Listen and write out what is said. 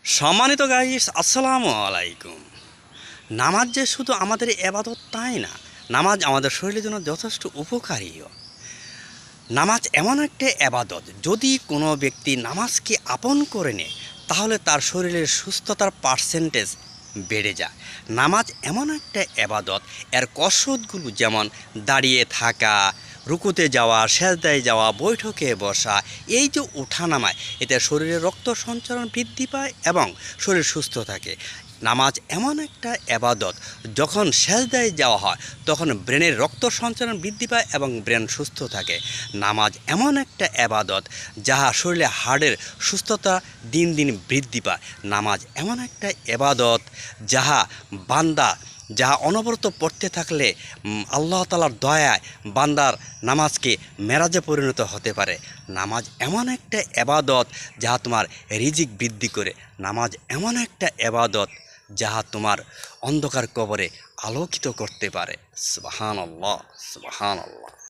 সম্মানিত গাইস, আসসালামু আলাইকুম। নামাজ যে শুধু আমাদের এবাদত তাই না, নামাজ আমাদের শরীরের জন্য যথেষ্ট উপকারীও। নামাজ এমন একটা এবাদত, যদি কোনো ব্যক্তি নামাজকে আপন করে নেয় তাহলে তার শরীরের সুস্থতার পার্সেন্টেজ বেড়ে যায়। নামাজ এমন একটা এবাদত, এর কসরতগুলো যেমন দাঁড়িয়ে থাকা, রুকুতে যাওয়া, সেজদায় যাওয়া, বৈঠকে বসা, এই যে ওঠানামায়, এতে শরীরে রক্ত সঞ্চালন বৃদ্ধি পায় এবং শরীর সুস্থ থাকে। নামাজ এমন একটা এবাদত, যখন সেজদায় যাওয়া হয় তখন ব্রেনের রক্ত সঞ্চালন বৃদ্ধি পায় এবং ব্রেন সুস্থ থাকে। নামাজ এমন একটা এবাদত যাহা শরীরে হাড়ের সুস্থতা দিন দিন বৃদ্ধি পায়। নামাজ এমন একটা এবাদত যাহা অনবরত পড়তে থাকলে আল্লাহ তাআলার দয়ায় বান্দার নামাজকে মেরাজে পরিণত হতে পারে। নামাজ এমন একটা এবাদত যাহা তোমার রিজিক বৃদ্ধি করে। নামাজ এমন একটা এবাদত যাহা তোমার অন্ধকার কবরে আলোকিত করতে পারে। সুবহানাল্লাহ, সুবহানাল্লাহ।